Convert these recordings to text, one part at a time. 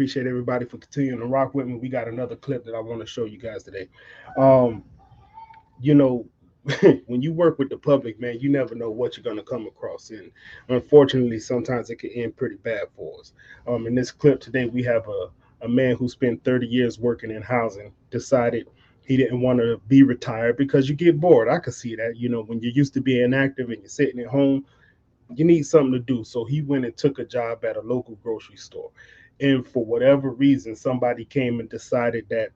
appreciate everybody for continuing to rock with me. We got another clip that I want to show you guys today. Um, you know, when you work with the public, man, you never know what you're gonna come across, and unfortunately, sometimes it can end pretty bad for us. In this clip today, we have a man who spent 30 years working in housing decided he didn't want to be retired because you get bored. I could see that. When you're used to being active and you're sitting at home, you need something to do. So he went and took a job at a local grocery store. And for whatever reason, somebody came and decided that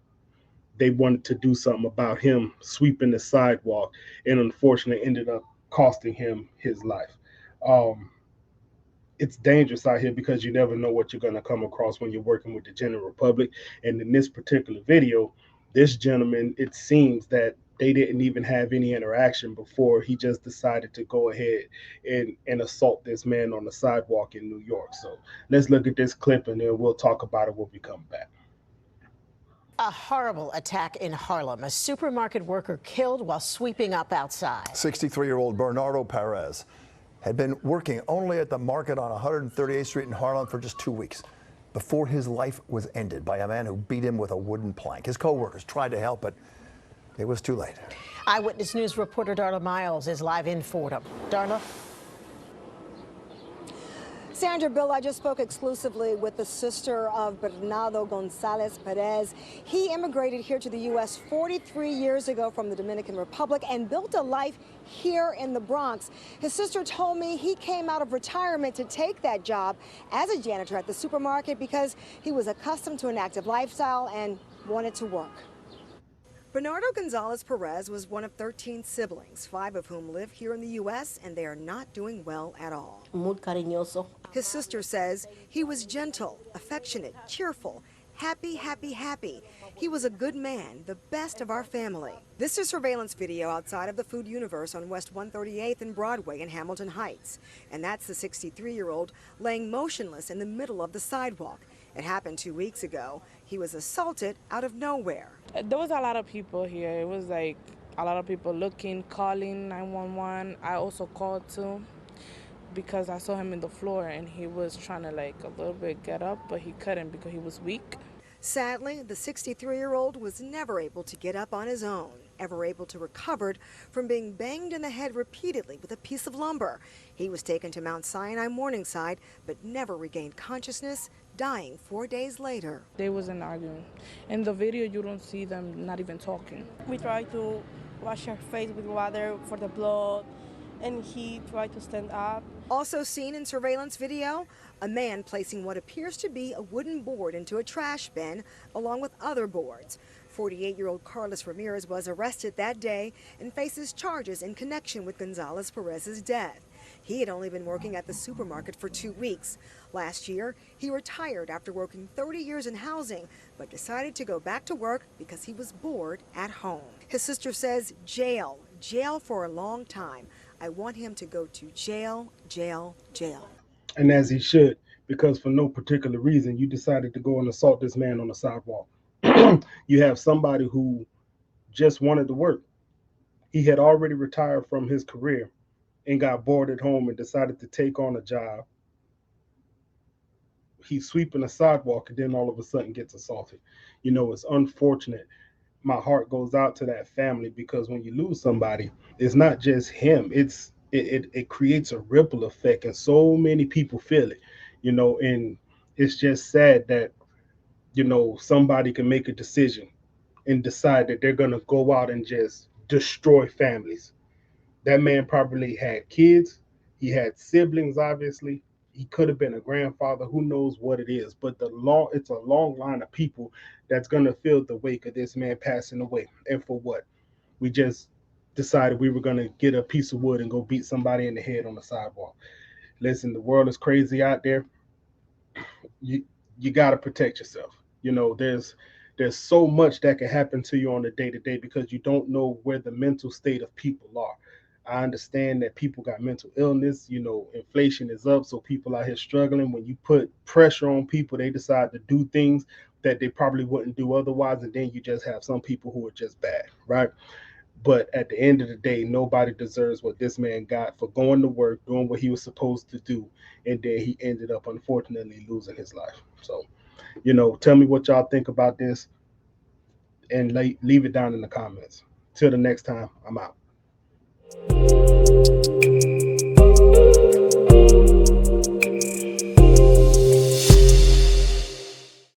they wanted to do something about him sweeping the sidewalk, and unfortunately ended up costing him his life. Um, it's dangerous out here because you never know what you're going to come across when you're working with the general public. And in this particular video, this gentleman, it seems that they didn't even have any interaction before he just decided to go ahead and assault this man on the sidewalk in New York. So let's look at this clip and then we'll talk about it when we come back. A horrible attack in Harlem. A supermarket worker killed while sweeping up outside. 63-year-old Bernardo Perez had been working only at the market on 138th Street in Harlem for just 2 weeks before his life was ended by a man who beat him with a wooden plank. His co-workers tried to help, but it was too late. Eyewitness News reporter Darla Miles is live in Fordham. Darla? Sandra, Bill, I just spoke exclusively with the sister of Bernardo Gonzalez Perez. He immigrated here to the U.S. 43 years ago from the Dominican Republic and built a life here in the Bronx. His sister told me he came out of retirement to take that job as a janitor at the supermarket because he was accustomed to an active lifestyle and wanted to work. Bernardo Gonzalez Perez was one of 13 siblings, 5 of whom live here in the U.S., and they are not doing well at all. Muy cariñoso. His sister says he was gentle, affectionate, cheerful, happy. He was a good man, the best of our family. This is surveillance video outside of the Food Universe on West 138th and Broadway in Hamilton Heights. And that's the 63-year-old laying motionless in the middle of the sidewalk. It happened 2 weeks ago. He was assaulted out of nowhere. There was a lot of people here. It was like a lot of people looking, calling 911. I also called too because I saw him in the floor and he was trying to like a little bit get up, but he couldn't because he was weak. Sadly, the 63-year-old was never able to get up on his own, ever able to recover from being banged in the head repeatedly with a piece of lumber. He was taken to Mount Sinai Morningside, but never regained consciousness, dying 4 days later. They wasn't arguing. In the video, you don't see them not even talking. We tried to wash her face with water for the blood, and he tried to stand up. Also seen in surveillance video, a man placing what appears to be a wooden board into a trash bin along with other boards. 48-year-old Carlos Ramirez was arrested that day and faces charges in connection with Gonzalez Perez's death. He had only been working at the supermarket for 2 weeks. Last year, he retired after working 30 years in housing, but decided to go back to work because he was bored at home. His sister says jail for a long time. I want him to go to jail. And as he should, because for no particular reason, you decided to go and assault this man on the sidewalk. You have somebody who just wanted to work. He had already retired from his career and got bored at home and decided to take on a job. He's sweeping a sidewalk and then all of a sudden gets assaulted. It's unfortunate. My heart goes out to that family because when you lose somebody, it's not just him. It creates a ripple effect and so many people feel it, and it's just sad that, somebody can make a decision and decide that they're going to go out and just destroy families. That man probably had kids. He had siblings, obviously. He could have been a grandfather. Who knows what it is? But it's a long line of people that's going to feel the wake of this man passing away. And for what? We just decided we were going to get a piece of wood and go beat somebody in the head on the sidewalk. Listen, the world is crazy out there. You got to protect yourself. There's so much that can happen to you on a day-to-day because you don't know where the mental state of people are. I understand that people got mental illness, inflation is up, so people out here struggling. When you put pressure on people, they decide to do things that they probably wouldn't do otherwise, and then you just have some people who are just bad, right? But at the end of the day, nobody deserves what this man got for going to work, doing what he was supposed to do, and then he ended up, unfortunately, losing his life. So Tell me what y'all think about this, and leave it down in the comments. Till the next time, I'm out.